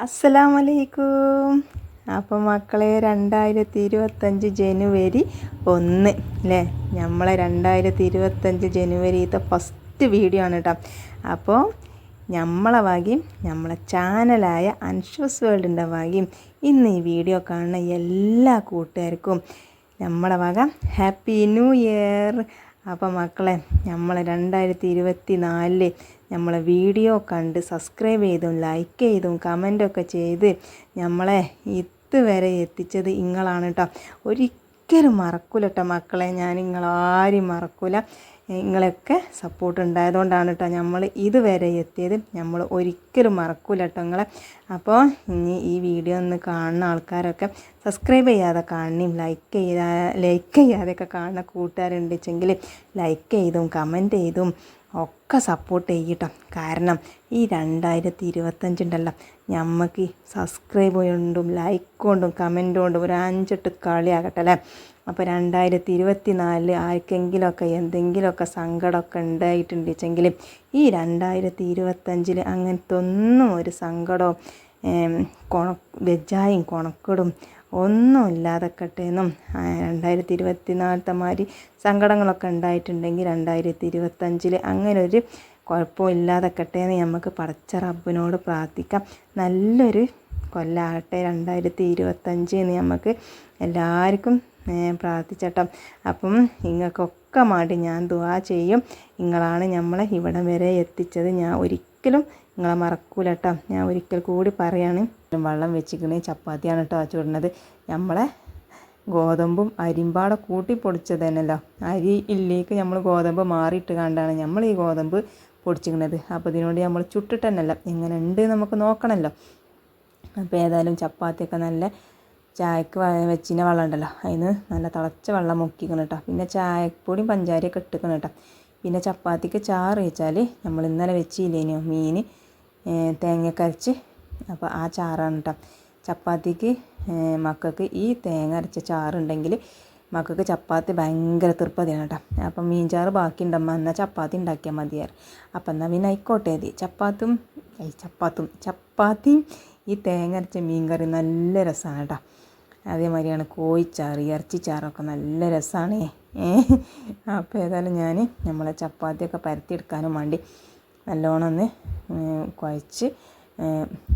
അസ്സലാമലൈക്കും. അപ്പം മക്കളെ 2025 ജനുവരി 1 അല്ലേ, നമ്മളെ 2025 ജനുവരിത്തെ ഫസ്റ്റ് വീഡിയോ ആണ് കേട്ടോ. അപ്പോൾ നമ്മളെ വകയും നമ്മളെ ചാനലായ അൻഷൂസ് വേൾഡിൻ്റെ വകയും ഇന്ന് ഈ വീഡിയോ കാണുന്ന എല്ലാ കൂട്ടുകാർക്കും നമ്മളെ വക ഹാപ്പി ന്യൂ ഇയർ. അപ്പോൾ മക്കളെ, നമ്മളെ 2024 നമ്മളെ വീഡിയോ കണ്ട് സബ്സ്ക്രൈബ് ചെയ്തും ലൈക്ക് ചെയ്തും കമൻറ്റൊക്കെ ചെയ്ത് നമ്മളെ ഇതുവരെ എത്തിച്ചത് നിങ്ങളാണ് കേട്ടോ. ഒരിക്കലും മറക്കൂല കേട്ടോ മക്കളെ, ഞാൻ നിങ്ങളാരും മറക്കൂല. നിങ്ങളൊക്കെ സപ്പോർട്ട് ഉണ്ടായതുകൊണ്ടാണ് കേട്ടോ നമ്മൾ ഇതുവരെ എത്തിയത്. നമ്മൾ ഒരിക്കലും മറക്കൂല കേട്ടോ നിങ്ങളെ. അപ്പോൾ ഇനി ഈ വീഡിയോ ഒന്ന് കാണുന്ന ആൾക്കാരൊക്കെ സബ്സ്ക്രൈബ് ചെയ്യാതെ കാണുകയും ലൈക്ക് ചെയ്യാതെയൊക്കെ കാണുന്ന കൂട്ടുകാരുണ്ടെങ്കിൽ ലൈക്ക് ചെയ്തും കമൻറ്റ് ചെയ്തും ഒക്കെ സപ്പോർട്ട് ചെയ്യട്ടോ. കാരണം ഈ 2025 ഉണ്ടല്ലോ, നമുക്ക് സബ്സ്ക്രൈബ് കൊണ്ടും ലൈക്ക് കൊണ്ടും കമൻറ്റ് കൊണ്ടും ഒരു 5-8 കളിയാകട്ടെ അല്ലേ. അപ്പോൾ 2024 ആർക്കെങ്കിലുമൊക്കെ എന്തെങ്കിലുമൊക്കെ സങ്കടമൊക്കെ ഉണ്ടായിട്ടുണ്ടെങ്കിൽ ഈ 2025 അങ്ങനത്തെ ഒന്നും ഒരു സങ്കടവും വെജായും കൊണക്കടും ഒന്നും ഇല്ലാതെക്കട്ടെ എന്നും 2024 മാതിരി സങ്കടങ്ങളൊക്കെ ഉണ്ടായിട്ടുണ്ടെങ്കിൽ 2025 അങ്ങനെ ഒരു കുഴപ്പമില്ലാതെക്കട്ടെ എന്ന് നമുക്ക് പടച്ച റബ്ബിനോട് പ്രാർത്ഥിക്കാം. നല്ലൊരു കൊല്ലാകട്ടെ 2025 എന്ന് നമുക്ക് എല്ലാവർക്കും പ്രാർത്ഥിച്ചട്ടോ. അപ്പം നിങ്ങൾക്കൊക്കെ വേണ്ടി ഞാൻ ദുആ ചെയ്യും. നിങ്ങളാണ് നമ്മളെ ഇവിടം വരെ എത്തിച്ചത്. ഞാൻ ഒരിക്കലും നിങ്ങളെ മറക്കൂല കേട്ടോ. ഞാൻ ഒരിക്കൽ കൂടി പറയാണ്, വെള്ളം വെച്ചിക്കണേ ചപ്പാത്തിയാണ് കേട്ടോ ചുടുന്നത്. നമ്മളെ ഗോതമ്പും അരിമ്പാടെ കൂട്ടി പൊടിച്ചത് തന്നെയല്ലോ. അരി ഇല്ലേക്ക് നമ്മൾ ഗോതമ്പ് മാറിയിട്ട് കണ്ടാണ് നമ്മൾ ഈ ഗോതമ്പ് പൊടിച്ചിക്കണത്. അപ്പോൾ ഇതിനോട് നമ്മൾ ചുട്ടിട്ട് തന്നെയല്ല, എങ്ങനെ ഉണ്ട് നമുക്ക് നോക്കണമല്ലോ. അപ്പോൾ ഏതായാലും ചപ്പാത്തിയൊക്കെ നല്ല ചായക്ക് വെച്ചിന വെള്ളം ഉണ്ടല്ലോ, അതിന് നല്ല തിളച്ച വെള്ളം മുക്കിക്കണം കേട്ടോ. പിന്നെ ചായപ്പൊടിയും പഞ്ചാരയൊക്കെ ഇട്ടിക്കണം കേട്ടോ. പിന്നെ ചപ്പാത്തിക്ക് ചാറ് വെച്ചാൽ നമ്മൾ ഇന്നലെ വെച്ചില്ലേനോ മീൻ തേങ്ങയൊക്കെ അരച്ച്, അപ്പോൾ ആ ചാറാണ് കേട്ടോ ചപ്പാത്തിക്ക്. മക്കൾക്ക് ഈ തേങ്ങ അരച്ച ചാറുണ്ടെങ്കിൽ മക്കൾക്ക് ചപ്പാത്തി ഭയങ്കര തൃപ്പതിയാണ് കേട്ടോ. അപ്പം മീൻ ചാറ് ബാക്കി ഉണ്ടമ്മ, എന്നാൽ ചപ്പാത്തി ഉണ്ടാക്കിയാൽ മതിയാറ്. അപ്പം എന്നാൽ പിന്നെ ആയിക്കോട്ടെ മതി. ചപ്പാത്തിയും ഈ തേങ്ങ അരച്ച മീൻ കറി നല്ല രസമാണ് കേട്ടോ. അതേമാതിരിയാണ് കോഴിച്ചാറ് ഇറച്ചിച്ചാറൊക്കെ നല്ല രസമാണ്. അപ്പോൾ ഏതായാലും ഞാൻ നമ്മളെ ചപ്പാത്തിയൊക്കെ പരത്തിയെടുക്കാനും വേണ്ടി നല്ലോണം ഒന്ന് കുഴച്ച്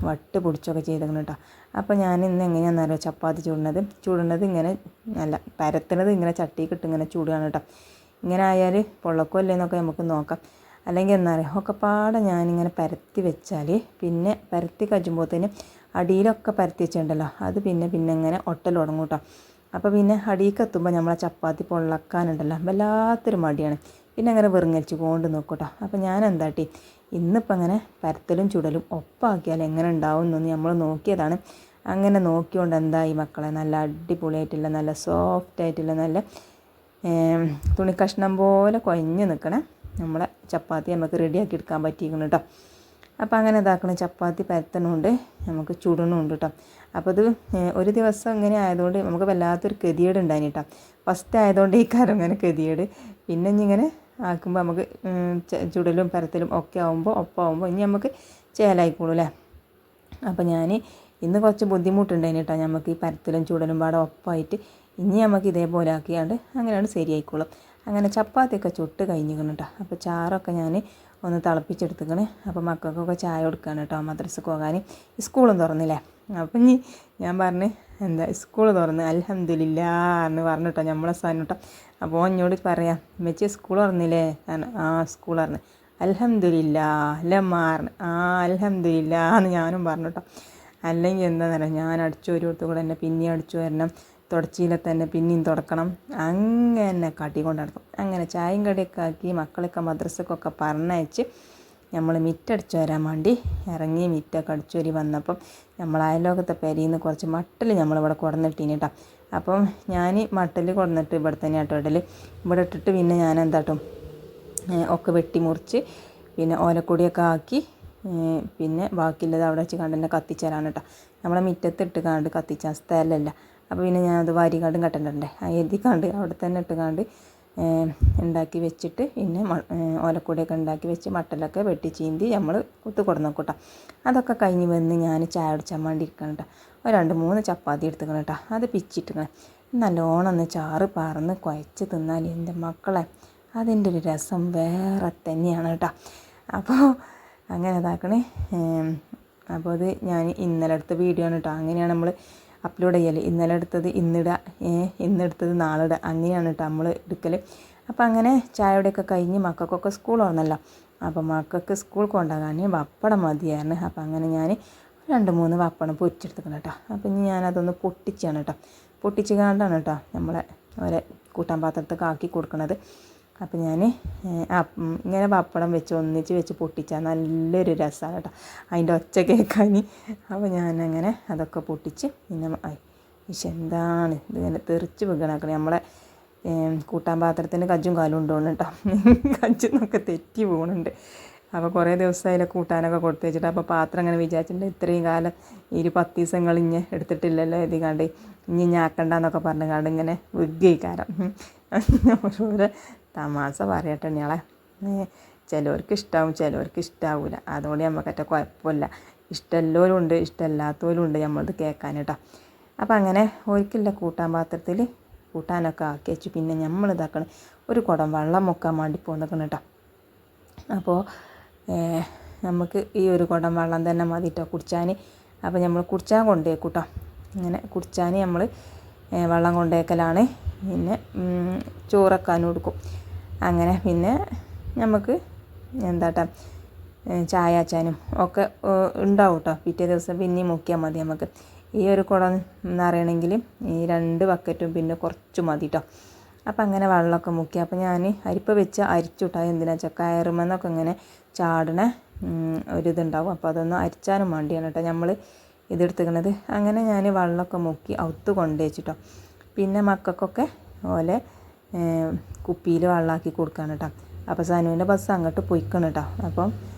വട്ട് പൊടിച്ചൊക്കെ ചെയ്തേക്കണം കേട്ടോ. അപ്പോൾ ഞാൻ ഇന്ന് എങ്ങനെയാണെന്ന് അറിയാം ചപ്പാത്തി ചൂടുന്നത് ഇങ്ങനെ നല്ല പരത്തുന്നത് ഇങ്ങനെ ചട്ടിക്കിട്ട് ഇങ്ങനെ ചൂടുകയാണ് കേട്ടോ. ഇങ്ങനെ ആയാൽ പൊള്ളക്കമല്ലേന്നൊക്കെ നമുക്ക് നോക്കാം. അല്ലെങ്കിൽ എന്താ പറയുക, ഒക്കെപ്പാടെ ഞാനിങ്ങനെ പരത്തി വെച്ചാൽ പിന്നെ പരത്തി കഴിയുമ്പോഴത്തേന് അടിയിലൊക്കെ പരത്തി വെച്ചിട്ടുണ്ടല്ലോ, അത് പിന്നെ ഇങ്ങനെ ഒട്ടൽ തുടങ്ങും കേട്ടോ. അപ്പോൾ പിന്നെ അടിയിലേക്ക് എത്തുമ്പോൾ നമ്മളെ ചപ്പാത്തി പൊള്ളക്കാനുണ്ടല്ലോ വല്ലാത്തൊരു മടിയാണ്. പിന്നെ അങ്ങനെ വെറുങ്ങലിച്ച് കൊണ്ട് നോക്കും കേട്ടോ. അപ്പോൾ ഞാൻ എന്താട്ടി ഇന്നിപ്പോൾ അങ്ങനെ പരത്തലും ചുടലും ഒപ്പാക്കിയാൽ എങ്ങനെ ഉണ്ടാവും എന്നൊന്ന് നമ്മൾ നോക്കിയതാണ്. അങ്ങനെ നോക്കിക്കൊണ്ട് എന്തായി മക്കളെ, നല്ല അടിപൊളിയായിട്ടുള്ള നല്ല സോഫ്റ്റായിട്ടുള്ള നല്ല തുണി കഷ്ണം പോലെ കുഴഞ്ഞ് നിൽക്കണേ നമ്മളെ ചപ്പാത്തി നമുക്ക് റെഡിയാക്കി എടുക്കാൻ പറ്റിയിരിക്കണം കേട്ടോ. അപ്പോൾ അങ്ങനെ ഇതാക്കണം, ചപ്പാത്തി പരത്തണമുണ്ട് നമുക്ക് ചുടണമുണ്ട് കേട്ടോ. അപ്പോൾ ഇത് ഒരു ദിവസം ഇങ്ങനെ ആയതുകൊണ്ട് നമുക്ക് വല്ലാത്തൊരു ഗതികേട് ഉണ്ടായിന് കേട്ടോ. ഫസ്റ്റ് ആയതുകൊണ്ട് ഈ കാര്യം ഇങ്ങനെ ഗതികേട്. പിന്നെ ഇങ്ങനെ ആക്കുമ്പോൾ നമുക്ക് ചുടലും പരത്തലും ഒക്കെ ഒപ്പമാകുമ്പോൾ ഇനി നമുക്ക് ചേലായിക്കോളൂ അല്ലേ. അപ്പോൾ ഞാൻ ഇന്ന് കുറച്ച് ബുദ്ധിമുട്ടുണ്ടായിന് കേട്ടോ. നമുക്ക് ഈ പരത്തലും ചുടലും പാടെ ഒപ്പമായിട്ട് ഇനി നമുക്ക് ഇതേപോലെ ആക്കിയാണ്ട് അങ്ങനെയാണ് ശരിയായിക്കോളും. അങ്ങനെ ചപ്പാത്തിയൊക്കെ ചുട്ട് കഴിഞ്ഞിരിക്കണം കേട്ടോ. അപ്പോൾ ചാറൊക്കെ ഞാൻ ഒന്ന് തിളപ്പിച്ചെടുത്തിക്കണേ. അപ്പോൾ മക്കൾക്കൊക്കെ ചായ കൊടുക്കുകയാണ് കേട്ടോ, മദ്രസക്ക് പോകാൻ. സ്കൂളും തുറന്നില്ലേ. അപ്പം ഇനി ഞാൻ പറഞ്ഞ് എന്താ സ്കൂൾ തുറന്ന് അൽഹംദുലില്ലാ എന്ന് പറഞ്ഞു കേട്ടോ നമ്മളെ സ്ഥാനം കേട്ടോ. അപ്പോൾ എന്നോട് പറയാം, വെച്ച് സ്കൂൾ തുറന്നില്ലേ? ആ സ്കൂൾ തുറന്ന് അൽഹംദുലില്ലാ ലമ്മാറിന് അൽഹംദുലില്ലാ എന്ന് ഞാനും പറഞ്ഞു കേട്ടോ. അല്ലെങ്കിൽ എന്താണെന്ന് പറയാം, ഞാൻ അടിച്ചു ഒരു കൊടുത്തു കൂടെ തന്നെ പിന്നെയും അടിച്ചു വരണം, തുടച്ചിയിലെ തന്നെ പിന്നെയും തുടക്കണം, അങ്ങനെ കാട്ടിക്കൊണ്ട് നടക്കും. അങ്ങനെ ചായയും കടിയൊക്കെ ആക്കി മക്കളൊക്കെ മദ്രസക്കൊക്കെ പറഞ്ഞയച്ച് നമ്മൾ മിറ്റടിച്ചു വരാൻ വേണ്ടി ഇറങ്ങി മിറ്റൊക്കെ അടിച്ചു വരി വന്നപ്പം നമ്മൾ അയൽലോകത്തെ പെരയിൽ നിന്ന് കുറച്ച് മട്ടൽ നമ്മളിവിടെ കൊടുന്നിട്ടീന് കേട്ടോ. അപ്പം ഞാൻ മട്ടൽ കൊടുന്നിട്ട് ഇവിടെ തന്നെ ആട്ടോ ഇടൽ. ഇവിടെ ഇട്ടിട്ട് പിന്നെ ഞാൻ എന്താട്ടും ഒക്കെ വെട്ടി മുറിച്ച് പിന്നെ ഓലക്കൊടിയൊക്കെ ആക്കി പിന്നെ ബാക്കിയുള്ളത് അവിടെ വെച്ച് കണ്ട് തന്നെ കത്തിച്ചേരാണ് കേട്ടോ. നമ്മളെ മിറ്റത്തിട്ട് കണ്ട് കത്തിച്ചാൽ സ്ഥലമല്ല. അപ്പോൾ പിന്നെ ഞാനത് വാരിക്കാണ്ടും കട്ടണ്ടേ എഴുതിക്കാണ്ട് അവിടെ തന്നെ ഇട്ട് കണ്ട് ഉണ്ടാക്കി വെച്ചിട്ട് പിന്നെ ഓലക്കൊടിയൊക്കെ ഉണ്ടാക്കി വെച്ച് മട്ടലൊക്കെ വെട്ടി ചീന്തി നമ്മൾ കുത്തു കൊടുന്നു കേട്ടോ. അതൊക്കെ കഴിഞ്ഞ് വന്ന് ഞാൻ ചായ കുടിച്ചാൻ വേണ്ടി ഇരിക്കണം കേട്ടോ. ഒരു 2-3 ചപ്പാത്തി എടുത്തുക്കണം കേട്ടോ. അത് പിച്ചിട്ടിക്കണം. നല്ലോണം ഒന്ന് ചാറ് പറന്ന് കുഴച്ച് തിന്നാൽ എൻ്റെ മക്കളെ അതിൻ്റെ ഒരു രസം വേറെ തന്നെയാണ് കേട്ടോ. അപ്പോൾ അങ്ങനെ ഇതാക്കണേ. അപ്പോൾ അത് ഞാൻ ഇന്നലെ എടുത്ത വീഡിയോ ആണ് കേട്ടോ. അങ്ങനെയാണ് നമ്മൾ അപ്ലോഡ് ചെയ്യൽ. ഇന്നലെ എടുത്തത് ഇന്നിടുക, ഇന്നെടുത്തത് നാളെ ഇടുക, അങ്ങനെയാണ് കേട്ടോ നമ്മൾ എടുക്കൽ. അപ്പോൾ അങ്ങനെ ചായയുടെയൊക്കെ കഴിഞ്ഞ് മക്കൾക്കൊക്കെ സ്കൂൾ വന്നല്ലോ. അപ്പോൾ മക്കൾക്ക് സ്കൂൾ കൊണ്ടുപോകാൻ പപ്പടം മതിയായിരുന്നു. അപ്പോൾ അങ്ങനെ ഞാൻ 2-3 പപ്പടം പൊരിച്ചെടുത്തിക്കണം കേട്ടോ. അപ്പോൾ ഇനി ഞാനതൊന്ന് പൊട്ടിച്ചാണ് കേട്ടോ. പൊട്ടിച്ച് കണ്ടാണ് കേട്ടോ നമ്മളെ ഓരോ കൂട്ടാൻ പാത്രത്തൊക്കെ ആക്കി കൊടുക്കണത്. അപ്പോൾ ഞാൻ ഇങ്ങനെ പപ്പടം വെച്ച് ഒന്നിച്ച് വെച്ച് പൊട്ടിച്ചാൽ നല്ലൊരു രസമാണ് കേട്ടോ, അതിൻ്റെ ഒച്ച കേൾക്കാൻ. അപ്പോൾ ഞാനങ്ങനെ അതൊക്കെ പൊട്ടിച്ച് പിന്നെ എന്താണ് ഇതിങ്ങനെ തെറിച്ച് വീകണാക്കണേ. നമ്മളെ കൂട്ടാൻ പാത്രത്തിന് കജ്ജും കാലും ഉണ്ടോന്ന് കേട്ടോ. കജ്ജെന്നൊക്കെ തെറ്റി പോകുന്നുണ്ട്. അപ്പോൾ കുറേ ദിവസമായാലും കൂട്ടാനൊക്കെ കൊടുത്തു വെച്ചിട്ട് അപ്പോൾ പാത്രം അങ്ങനെ വിചാരിച്ചിട്ടുണ്ട് ഇത്രയും കാലം 10 ദിവസങ്ങൾ ഇങ്ങനെ എടുത്തിട്ടില്ലല്ലോ എഴുതിക്കാണ്ട് ഇനി ഞാക്കണ്ടെന്നൊക്കെ പറഞ്ഞുകൊണ്ട് ഇങ്ങനെ വിഗ്ഗയിക്കാരം ഓരോരോ തമാശ പറയട്ടെ ഞങ്ങളെ. ചിലവർക്ക് ഇഷ്ടമാവും, ചിലവർക്ക് ഇഷ്ടമാവില്ല. അതുകൊണ്ട് നമുക്കറ്റ കുഴപ്പമില്ല. ഇഷ്ടമുള്ളവരും ഉണ്ട്, ഇഷ്ടമില്ലാത്തവരും ഉണ്ട് നമ്മളത് കേൾക്കാൻ കേട്ടോ. അപ്പോൾ അങ്ങനെ ഒരിക്കലുള്ള കൂട്ടാൻ പാത്രത്തിൽ കൂട്ടാനൊക്കെ ആക്കി വെച്ചു. പിന്നെ നമ്മൾ ഇതാക്കണം ഒരു കുടം വെള്ളം മുക്കാൻ വേണ്ടി പോകുന്നേക്കണം കേട്ടോ. അപ്പോൾ നമുക്ക് ഈ ഒരു കുടം വെള്ളം തന്നെ മതി കേട്ടോ കുടിച്ചാൻ. അപ്പോൾ നമ്മൾ കുടിച്ചാൻ കൊണ്ടുപോയിക്കും കേട്ടോ. ഇങ്ങനെ കുടിച്ചാൻ നമ്മൾ വെള്ളം കൊണ്ടുപോക്കലാണ്. പിന്നെ ചോറക്കാനും കൊടുക്കും. അങ്ങനെ പിന്നെ നമുക്ക് എന്താട്ടാ ചായ അച്ചാനും ഒക്കെ ഉണ്ടാവും കേട്ടോ. പിറ്റേ ദിവസം പിന്നെയും മുക്കിയാൽ മതി നമുക്ക്. ഈ ഒരു കുടം എന്നറിയണമെങ്കിൽ ഈ 2 ബക്കറ്റും പിന്നെ കുറച്ച് മതി കേട്ടോ. അപ്പം അങ്ങനെ വെള്ളമൊക്കെ മുക്കി. അപ്പോൾ ഞാൻ അരിപ്പ വെച്ച് അരിച്ചു വിട്ടാൽ എന്തിനാ വെച്ചാൽ കയറുമെന്നൊക്കെ ഇങ്ങനെ ചാടണ ഒരിതുണ്ടാവും. അപ്പോൾ അതൊന്ന് അരിച്ചാനും വേണ്ടിയാണ് കേട്ടോ നമ്മൾ ഇതെടുത്തുക്കണത്. അങ്ങനെ ഞാൻ വെള്ളമൊക്കെ മുക്കി ഔത്ത് കൊണ്ടുവച്ചിട്ടോ. പിന്നെ മക്കൾക്കൊക്കെ ഓലെ കുപ്പിയിൽ വെള്ളമാക്കി കൊടുക്കുകയാണ് കേട്ടോ. അപ്പോൾ സനുവിൻ്റെ ബസ് അങ്ങോട്ട് പോയിക്കണം കേട്ടോ. അപ്പം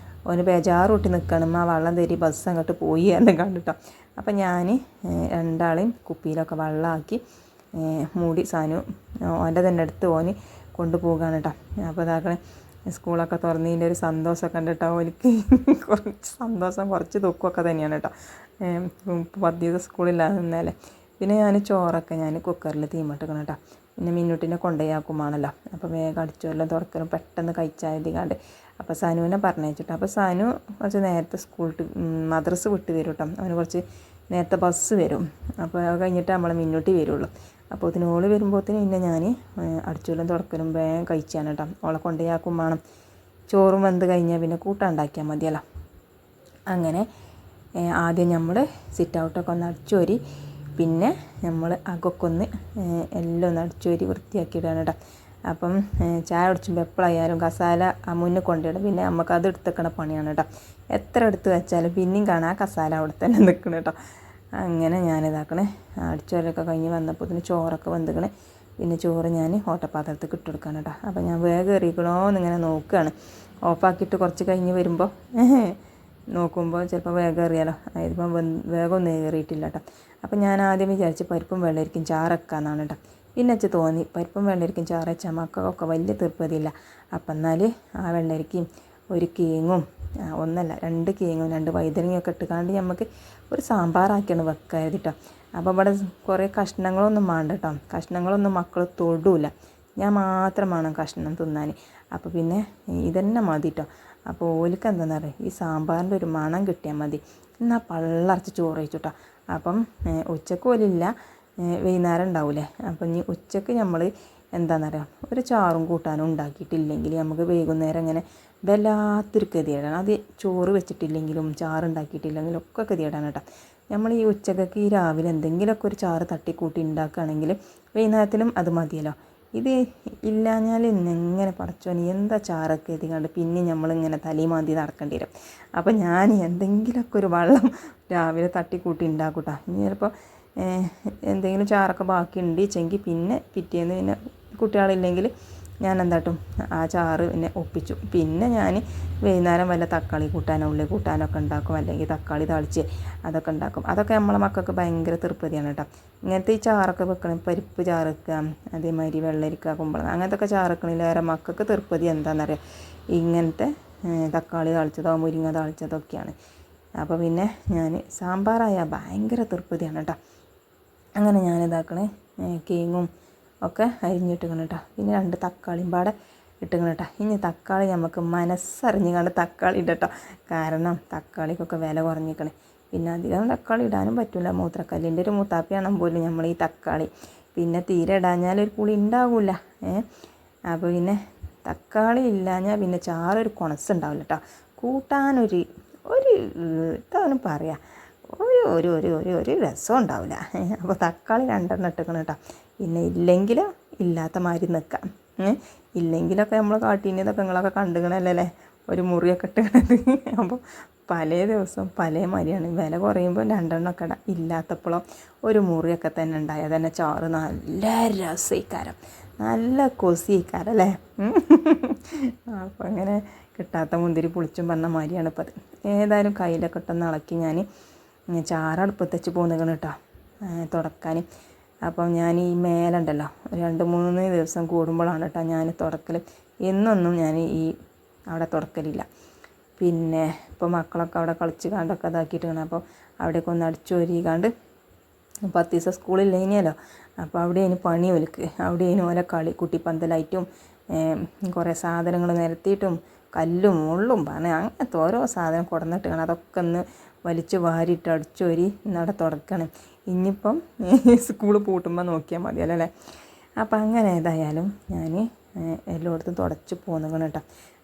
ഓന് ബേജാറ് കൂട്ടി നിൽക്കണം, ആ വെള്ളം തരി ബസ് അങ്ങോട്ട് പോയി എന്ന് കണ്ടിട്ടോ. അപ്പം ഞാൻ 2 കുപ്പിയിലൊക്കെ വെള്ളമാക്കി മൂടി സാനു ഓൻ്റെ തന്നെ എടുത്ത് ഓന് കൊണ്ടുപോകുകയാണ് കേട്ടോ. അപ്പോൾ ഇതാക്കണേ സ്കൂളൊക്കെ തുറന്നതിൻ്റെ ഒരു സന്തോഷമൊക്കെ ഉണ്ട് കേട്ടോ. ഓനിക്ക് കുറച്ച് സന്തോഷം കുറച്ച് ദുഃഖമൊക്കെ തന്നെയാണ് കേട്ടോ. 10 ദിവസം സ്കൂളില്ലാതെ നിന്നാലേ. പിന്നെ ഞാൻ ചോറൊക്കെ ഞാൻ കുക്കറിൽ തീമിട്ടിക്കണം കേട്ടോ. പിന്നെ മിന്നൂട്ടിനെ കൊണ്ടുപോയാക്കുമാണല്ലോ. അപ്പോൾ വേഗം അടിച്ചുവെല്ലാം തുറക്കലും പെട്ടെന്ന് കഴിച്ചാൽ എഴുതിക്കാണ്ട്. അപ്പോൾ സാനുവിനെ പറഞ്ഞയച്ചിട്ടോ. അപ്പോൾ സാനു കുറച്ച് നേരത്തെ മദ്രസ് വിട്ട് വരും കേട്ടോ. അവന് കുറച്ച് നേരത്തെ ബസ് വരും. അപ്പോൾ അത് കഴിഞ്ഞിട്ട് നമ്മളെ മിന്നൂട്ടി വരുള്ളൂ. അപ്പോൾ ഓള് വരുമ്പോഴത്തേന് പിന്നെ ഞാൻ അടിച്ചുവെല്ലാം തുറക്കലും വേഗം കഴിച്ചാണ് കേട്ടോ. ഓളെ കൊണ്ടുപോയാക്കും വേണം. ചോറും വെന്ത് കഴിഞ്ഞാൽ പിന്നെ കൂട്ടാണ്ടാക്കിയാൽ മതിയല്ലോ. അങ്ങനെ ആദ്യം നമ്മൾ സിറ്റ് ഔട്ടൊക്കെ ഒന്ന് അടിച്ചുവരി, പിന്നെ നമ്മൾ അകൊക്കെ ഒന്ന് എല്ലാം ഒന്ന് അടിച്ചുവരി വൃത്തിയാക്കിയിടാണ് കേട്ടോ. അപ്പം ചായ കുടിച്ചുമ്പോൾ എപ്പോഴായാലും കസാല മുന്നിൽ കൊണ്ടിടും. പിന്നെ നമുക്കത് എടുത്തേക്കണ പണിയാണ് കേട്ടോ. എത്ര എടുത്ത് വെച്ചാലും പിന്നെയും കാണാം ആ കസാല അവിടെ തന്നെ നിൽക്കണം കേട്ടോ. അങ്ങനെ ഞാനിതാക്കണേ അടിച്ചുവരലൊക്കെ കഴിഞ്ഞ് വന്നപ്പോൾ ചോറൊക്കെ വെന്തിക്കണേ. പിന്നെ ചോറ് ഞാൻ ഓട്ടപാത്രത്തിൽ ഇട്ടെടുക്കാണ് കേട്ടോ. അപ്പോൾ ഞാൻ വേഗം എറിയിക്കണോ എന്നിങ്ങനെ നോക്കുകയാണ്. ഓഫാക്കിയിട്ട് കുറച്ച് കഴിഞ്ഞ് വരുമ്പോൾ നോക്കുമ്പോൾ ചിലപ്പോൾ വേഗം എറിയാലോ. ഇതിപ്പം വേഗം ഒന്നും ഏറിയിട്ടില്ല കേട്ടോ. അപ്പം ഞാൻ ആദ്യം വിചാരിച്ച് പരിപ്പും വെള്ളരിക്കും ചാറക്കാന്നാണ് കേട്ടോ. പിന്നെ വെച്ച് തോന്നി പരിപ്പും വെള്ളരിക്കും ചാറ് വെച്ചാൽ മക്കൾക്കൊക്കെ വലിയ തീർപ്പതില്ല. അപ്പം എന്നാൽ ആ വെള്ളരിക്കും ഒരു കേങ്ങും 2 കേങ്ങും 2 വൈതനങ്ങയൊക്കെ ഇട്ടുകാണ്ട് നമുക്ക് ഒരു സാമ്പാറാക്കിയാണ് വെക്കായത് കേട്ടോ. അപ്പോൾ ഇവിടെ കുറേ കഷ്ണങ്ങളൊന്നും വേണ്ട കേട്ടോ. കഷ്ണങ്ങളൊന്നും മക്കൾ തൊടൂല. ഞാൻ മാത്രം വേണം കഷ്ണം തിന്നാൻ. അപ്പോൾ പിന്നെ ഇതന്നെ മതി കേട്ടോ. അപ്പോൾ ഓലിക്ക് എന്താണെന്ന് പറയുക, ഈ സാമ്പാറിൻ്റെ ഒരു മണം കിട്ടിയാൽ മതി. എന്നാൽ പള്ളറച്ച് ചോറ് കഴിച്ചു കേട്ടോ. അപ്പം ഉച്ചക്ക് പോലില്ല, വൈകുന്നേരം ഉണ്ടാവില്ലേ. അപ്പം ഇനി ഉച്ചക്ക് നമ്മൾ എന്താണെന്നറിയാം ഒരു ചാറും കൂട്ടാനും ഉണ്ടാക്കിയിട്ടില്ലെങ്കിൽ നമുക്ക് വൈകുന്നേരം ഇങ്ങനെ വല്ലാത്തൊരു ഗതികേടാണ്. അത് ചോറ് വെച്ചിട്ടില്ലെങ്കിലും ചാറുണ്ടാക്കിയിട്ടില്ലെങ്കിലും ഒക്കെ ഗതികേടാണ് കേട്ടോ. നമ്മൾ ഈ ഉച്ചക്കൊക്കെ ഈ രാവിലെ എന്തെങ്കിലുമൊക്കെ ഒരു ചാറ് തട്ടിക്കൂട്ടി ഉണ്ടാക്കുകയാണെങ്കിൽ വൈകുന്നേരത്തിനും അത് മതിയല്ലോ. ഇത് ഇല്ലാഞ്ഞാൽ ഇന്നെങ്ങനെ പടച്ചോന് എന്താ ചാറൊക്കെ എത്തിക്കാണ്ട് പിന്നെ നമ്മളിങ്ങനെ തലമാന്തി നടക്കേണ്ടി വരും. അപ്പം ഞാൻ എന്തെങ്കിലുമൊക്കെ ഒരു വെള്ളം രാവിലെ തട്ടിക്കൂട്ടി ഉണ്ടാക്കൂട്ടാ. ഇനി ചിലപ്പോൾ എന്തെങ്കിലും ചാറൊക്കെ ബാക്കി ഉണ്ട് വെച്ചെങ്കിൽ പിന്നെ പിറ്റേന്ന് പിന്നെ കുട്ടികളില്ലെങ്കിൽ ഞാൻ എന്താട്ടും ആ ചാറ് പിന്നെ ഒപ്പിച്ചു. പിന്നെ ഞാൻ വൈകുന്നേരം വല്ല തക്കാളി കൂട്ടാനോ ഉള്ളി കൂട്ടാനൊക്കെ ഉണ്ടാക്കും, അല്ലെങ്കിൽ തക്കാളി താളിച്ച് അതൊക്കെ ഉണ്ടാക്കും. അതൊക്കെ നമ്മളെ മക്കൾക്ക് ഭയങ്കര തൃപ്തിയാണ് കേട്ടോ. ഇങ്ങനത്തെ ഈ ചാറൊക്കെ വെക്കണം, പരിപ്പ് ചാറ് വെക്കുക, അതേമാതിരി വെള്ളരിക്ക, കുമ്പളങ്ങ അങ്ങനത്തെ ചാറ് വെക്കണില്ലേറെ മക്കൾക്ക് തൃപ്തി എന്താണെന്നറിയാം, ഇങ്ങനത്തെ തക്കാളി താളിച്ചതോ മുരിങ്ങ താളിച്ചതൊക്കെയാണ്. അപ്പോൾ പിന്നെ ഞാൻ സാമ്പാറായാൽ ഭയങ്കര തൃപ്തിയാണ് കേട്ടോ. അങ്ങനെ ഞാനിതാക്കണേ കേങ്ങും ഒക്കെ അരിഞ്ഞിട്ടിക്കണം കേട്ടോ. പിന്നെ 2 തക്കാളിയും പാടെ ഇട്ടിക്കണം കേട്ടോ. ഇനി തക്കാളി നമുക്ക് മനസ്സറിഞ്ഞ് കണ്ട് തക്കാളി ഇടട്ടോ, കാരണം തക്കാളിക്കൊക്കെ വില കുറഞ്ഞിരിക്കണേ. പിന്നെ അധികം തക്കാളി ഇടാനും പറ്റില്ല, മൂത്രക്കല്ലിൻ്റെ ഒരു മൂത്താപ്പിയാണ് പോലും നമ്മൾ ഈ തക്കാളി. പിന്നെ തീരെ ഇടാഞ്ഞാൽ ഒരു പുളി ഉണ്ടാവില്ല. അപ്പോൾ പിന്നെ തക്കാളി ഇല്ലാഞ്ഞാൽ പിന്നെ ചാറൊരു കുണസുണ്ടാവില്ല കേട്ടോ. കൂട്ടാനൊരു ഇതാവനും പറയാം, ഒരു ഒരു ഒരു ഒരു രസം ഉണ്ടാവില്ല. അപ്പോൾ തക്കാളി 2 ഇട്ടിക്കണം കേട്ടോ. പിന്നെ ഇല്ലെങ്കിലും ഇല്ലാത്ത മാതിരി നിൽക്കാം. ഇല്ലെങ്കിലൊക്കെ നമ്മൾ കാട്ടീനതൊക്കെ നിങ്ങളൊക്കെ കണ്ടുകണല്ലേ, ഒരു മുറിയൊക്കെ ഇട്ടുകണത്. അപ്പോൾ പല ദിവസവും പല മാതിരിയാണ്. വില കുറയുമ്പോൾ 2 ഒക്കെ ഇടാം, ഇല്ലാത്തപ്പോഴോ ഒരു മുറിയൊക്കെ തന്നെ ഉണ്ടായാൽ തന്നെ ചാറ് നല്ല രസീക്കാരം, നല്ല കൊസിക്കാരം അല്ലേ. അപ്പോൾ അങ്ങനെ കിട്ടാത്ത മുന്തിരി പുളിച്ചും പറഞ്ഞ മാതിരിയാണ് ഇപ്പോൾ അത്. ഏതായാലും കയ്യിലൊക്കെ ഇട്ടൊന്ന് ഇളക്കി ഞാൻ ചാറ് അടുപ്പത്ത് വെച്ച് പോന്നിക്കണം കേട്ടോ തുടക്കാൻ. അപ്പം ഞാൻ ഈ മേലുണ്ടല്ലോ 2-3 ദിവസം കൂടുമ്പോഴാണ് കേട്ടോ ഞാൻ തുടക്കൽ. എന്നൊന്നും ഞാൻ ഈ അവിടെ തുടക്കലില്ല. പിന്നെ ഇപ്പോൾ മക്കളൊക്കെ അവിടെ കളിച്ച് കണ്ടൊക്കെ ഇതാക്കിയിട്ടാണ്. അപ്പോൾ അവിടേക്ക് ഒന്ന് അടിച്ചു ഒരുക്കാണ്ട് 10 ദിവസം സ്കൂളില്ലേനല്ലോ. അപ്പോൾ അവിടെ അതിന് പണി ഒലുക്ക്, അവിടെ അതിന് ഓരോ കളി, കുട്ടിപ്പന്തലായിട്ടും കുറേ സാധനങ്ങൾ നിരത്തിയിട്ടും കല്ലും മുള്ളും അങ്ങനത്തെ ഓരോ സാധനം കൊടുന്നിട്ട് കാണാം. അതൊക്കെ ഒന്ന് വലിച്ച് വാരിയിട്ട് അടിച്ചോരി ഇന്നവിടെ തുടക്കണം. ഇനിയിപ്പം സ്കൂൾ പൂട്ടുമ്പോൾ നോക്കിയാൽ മതിയല്ലോ അല്ലേ. അപ്പം അങ്ങനെ ഏതായാലും ഞാൻ എല്ലായിടത്തും തുടച്ച് പോന്നുകണം കേട്ടോ.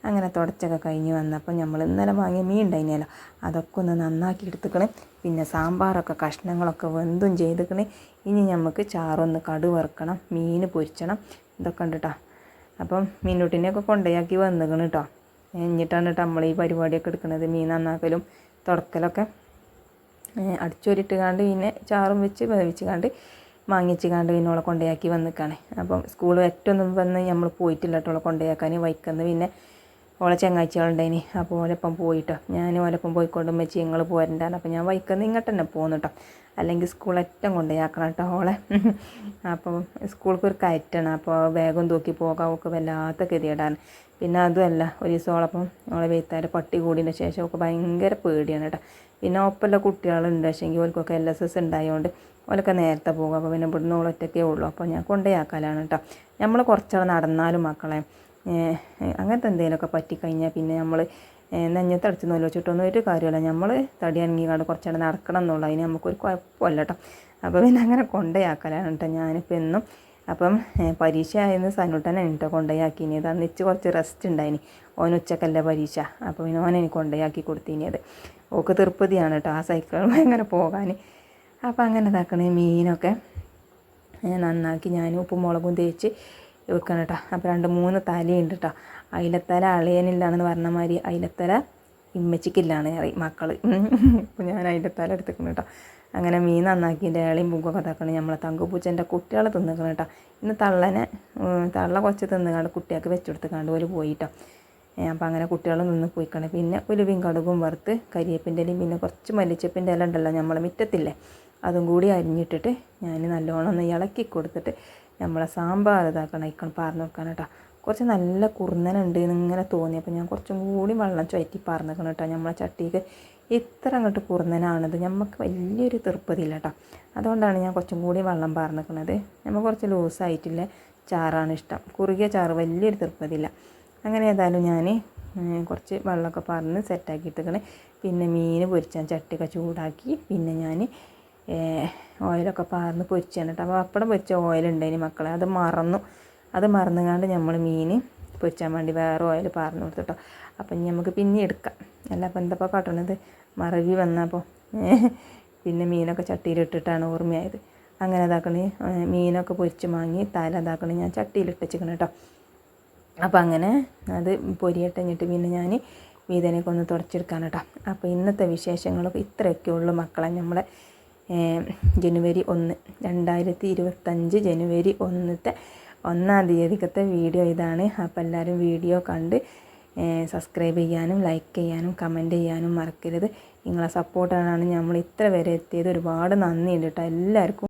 അങ്ങനെ തുടച്ചൊക്കെ കഴിഞ്ഞ് വന്നപ്പോൾ നമ്മൾ ഇന്നലെ വാങ്ങിയ മീൻ ഉണ്ടായിനല്ലോ, അതൊക്കെ ഒന്ന് നന്നാക്കി എടുത്തുക്കണം. പിന്നെ സാമ്പാറൊക്കെ കഷ്ണങ്ങളൊക്കെ വെന്തും ചെയ്തിക്കണേ. ഇനി നമുക്ക് ചാറൊന്ന് കടു വറുക്കണം, മീൻ പൊരിച്ചണം, ഇതൊക്കെ ഉണ്ട് കേട്ടോ. അപ്പം മീനൂട്ടിനെയൊക്കെ കൊണ്ടുപോയാക്കി വന്നിക്കണം കേട്ടോ. എന്നിട്ടാണ് കേട്ടോ നമ്മൾ ഈ പരിപാടിയൊക്കെ എടുക്കുന്നത്, മീൻ നന്നാക്കലും തുടക്കലൊക്കെ. അടിച്ചോരിട്ട് കാണ്ട് പിന്നെ ചാറും വെച്ച് വേവിച്ച് കാണ്ട് വാങ്ങിച്ച് കാണ്ട് പിന്നെ ഓളെ കൊണ്ടുപോയാക്കി വന്നിക്കാണ്. അപ്പം സ്കൂൾ ഏറ്റൊന്നും വന്ന് നമ്മൾ പോയിട്ടില്ല കേട്ടോ ഓളെ കൊണ്ടുപോയാക്കാൻ. വൈക്കന്ന് പിന്നെ ഓളെ ചങ്ങാഴ്ചകളുണ്ടായിനി, അപ്പോൾ ഓലപ്പം പോയിട്ടോ. ഞാൻ ഓലപ്പം പോയിക്കൊണ്ട് വെച്ച് ഞങ്ങൾ പോരണ്ടാണ്. അപ്പോൾ ഞാൻ വൈക്കന്ന് ഇങ്ങോട്ട് തന്നെ പോകുന്നു കേട്ടോ, അല്ലെങ്കിൽ സ്കൂൾ ഏറ്റവും കൊണ്ടുപോയാക്കണം കേട്ടോ ഓളെ. അപ്പോൾ സ്കൂൾക്ക് ഒരു കയറ്റാണ്, അപ്പോൾ വേഗം തൂക്കി പോകാൻ ഒക്കെ വല്ലാത്ത ഗതികേടാണ്. പിന്നെ അതുമല്ല ഒരു ദിവസം ഓളപ്പം ഓളെ വെയ്ത്താരെ പട്ടി കൂടിയതിൻ്റെ ശേഷം ഒക്കെ ഭയങ്കര പേടിയാണ് കേട്ടോ. പിന്നെ ഒപ്പമുള്ള കുട്ടികളുണ്ട്, പക്ഷേങ്കിൽ ഓൽക്കൊക്കെ LSS ഉണ്ടായതുകൊണ്ട് ഓലൊക്കെ നേരത്തെ പോകും. അപ്പോൾ പിന്നെ ഇവിടുന്ന് ഓളൊറ്റക്കേ ഉള്ളൂ. അപ്പോൾ ഞാൻ കൊണ്ടുപോയാക്കലാണ് കേട്ടോ. നമ്മൾ കുറച്ചാൾ നടന്നാലും മക്കളെ അങ്ങനത്തെ എന്തെങ്കിലുമൊക്കെ പറ്റിക്കഴിഞ്ഞാൽ പിന്നെ നമ്മൾ നെഞ്ഞത്തടിച്ച് നോലോച്ചിട്ടൊന്നും ഒരു കാര്യമല്ല. നമ്മൾ തടി അനങ്ങിക്കാണ്ട് കുറച്ചാൾ നടക്കണം എന്നുള്ളൂ, അതിന് നമുക്കൊരു കുഴപ്പമില്ല കേട്ടോ. അപ്പോൾ പിന്നെ അങ്ങനെ കൊണ്ടുപോയാക്കലാണ് കേട്ടോ ഞാനിപ്പോൾ എന്നും. അപ്പം പരീക്ഷ ആയിരുന്നു സനുട്ടനെ കേട്ടോ കൊണ്ടുപോയാക്കിയത്. അന്ന് ഇച്ച് കുറച്ച് റെസ്റ്റ് ഉണ്ടായിനി, ഓൻ ഉച്ചക്കല്ല പരീക്ഷ. അപ്പോൾ പിന്നെ ഓനെനിക്ക് കൊണ്ടുപോയാക്കി കൊടുത്തിനിയത്. ഓക്ക് തൃപ്തിയാണ് കേട്ടോ ആ സൈക്കിൾ അങ്ങനെ പോകാൻ. അപ്പോൾ അങ്ങനെ ഇതാക്കണേ മീനൊക്കെ നന്നാക്കി ഞാൻ ഉപ്പും മുളകും തേച്ച് വെക്കണം കേട്ടോ. അപ്പോൾ 2-3 തലയുണ്ട് കേട്ടോ. അയിലത്തല അളിയനില്ലാണെന്ന് പറഞ്ഞ മാതിരി അയിലത്തല ഇമ്മച്ചിക്കില്ലാണ് മക്കൾ. അപ്പോൾ ഞാൻ അയിലത്തല എടുത്തിക്കണം കേട്ടോ. അങ്ങനെ മീൻ നന്നാക്കിൻ്റെ ഇളയും പൂക്കൊക്കെ തക്കണം. നമ്മളെ തങ്കുപൂച്ചൻ്റെ കുട്ടികൾ തിന്നിക്കണം കേട്ടോ. ഇന്ന് തള്ള കുറച്ച് തിന്നുകാണ്ട് കുട്ടികൾക്ക് വെച്ചെടുത്തുകാണ്ട് ഒരു പോയിട്ടോ. അപ്പോൾ അങ്ങനെ കുട്ടികൾ നിന്ന് പോയിക്കണം. പിന്നെ ഉലുവയും കടുകും വറുത്ത് കരിയേപ്പിൻ്റെ ഇലയും പിന്നെ കുറച്ച് മല്ലിച്ചപ്പിൻ്റെ ഇല ഉണ്ടല്ലോ നമ്മളെ മുറ്റത്തില്ലേ, അതും കൂടി അരിഞ്ഞിട്ടിട്ട് ഞാൻ നല്ലോണം ഒന്ന് ഇളക്കി കൊടുത്തിട്ട് നമ്മളെ സാമ്പാർ ഇതാക്കണം പാർന്ന് വെക്കണം കേട്ടോ. കുറച്ച് നല്ല കുറുന്നനുണ്ട് എന്നിങ്ങനെ തോന്നി. അപ്പോൾ ഞാൻ കുറച്ചും കൂടി വെള്ളം ചുറ്റി പാർന്നിക്കണം കേട്ടോ. നമ്മളെ ചട്ടിക്ക് ഇത്ര അങ്ങോട്ട് കുറുന്നനാണിത് നമുക്ക് വലിയൊരു തൃപ്തിയില്ല കേട്ടോ. അതുകൊണ്ടാണ് ഞാൻ കുറച്ചും കൂടി വെള്ളം പാർന്നിക്കണത്. നമ്മൾ കുറച്ച് ലൂസായിട്ടില്ല ചാറാണ് ഇഷ്ടം, കുറുകിയ ചാറ് വലിയൊരു തൃപ്തിയില്ല. അങ്ങനെ ഏതായാലും ഞാൻ കുറച്ച് വെള്ളമൊക്കെ പാർന്ന് സെറ്റാക്കിയിട്ടിക്കണേ. പിന്നെ മീൻ പൊരിച്ചാൻ ചട്ടിയൊക്കെ ചൂടാക്കി പിന്നെ ഞാൻ ഓയിലൊക്കെ പാർന്ന് പൊരിച്ചാണ് കേട്ടോ. അപ്പോൾ പപ്പടം പൊരിച്ച ഓയിലുണ്ടായിന് മക്കളെ, അത് മറന്നുകാണ്ട് നമ്മൾ മീൻ പൊരിച്ചാൻ വേണ്ടി വേറെ ഓയിൽ പാർന്ന് കൊടുത്തിട്ടോ. അപ്പം ഇനി നമുക്ക് പിന്നെ എടുക്കാം. അല്ല അപ്പം എന്തപ്പോൾ കാട്ടണത്, മറവി വന്നപ്പോൾ പിന്നെ മീനൊക്കെ ചട്ടിയിലിട്ടിട്ടാണ് ഓർമ്മയായത്. അങ്ങനെ ഇതാക്കണേ മീനൊക്കെ പൊരിച്ച് വാങ്ങി തല ഇതാക്കണേ ഞാൻ ചട്ടിയിലിട്ട് വെച്ചിക്കണം കേട്ടോ. അപ്പോൾ അങ്ങനെ അത് പൊരിയിട്ടഞ്ഞിട്ട് പിന്നെ ഞാൻ വീതനയൊക്കെ ഒന്ന് തുടച്ചെടുക്കാൻ കേട്ടോ. അപ്പോൾ ഇന്നത്തെ വിശേഷങ്ങളൊക്കെ ഇത്രയൊക്കെ ഉള്ളൂ മക്കളെ. നമ്മളെ ജനുവരി 1 2025 ജനുവരി 1 1-ാം തീയതിക്കത്തെ വീഡിയോ ഇതാണ്. അപ്പോൾ എല്ലാവരും വീഡിയോ കണ്ട് സബ്സ്ക്രൈബ് ചെയ്യാനും ലൈക്ക് ചെയ്യാനും കമൻറ്റ് ചെയ്യാനും മറക്കരുത്. നിങ്ങളെ സപ്പോർട്ടാണ് നമ്മൾ ഇത്ര വരെ എത്തിയത്. ഒരുപാട് നന്ദിയുണ്ട് കേട്ടോ എല്ലാവർക്കും.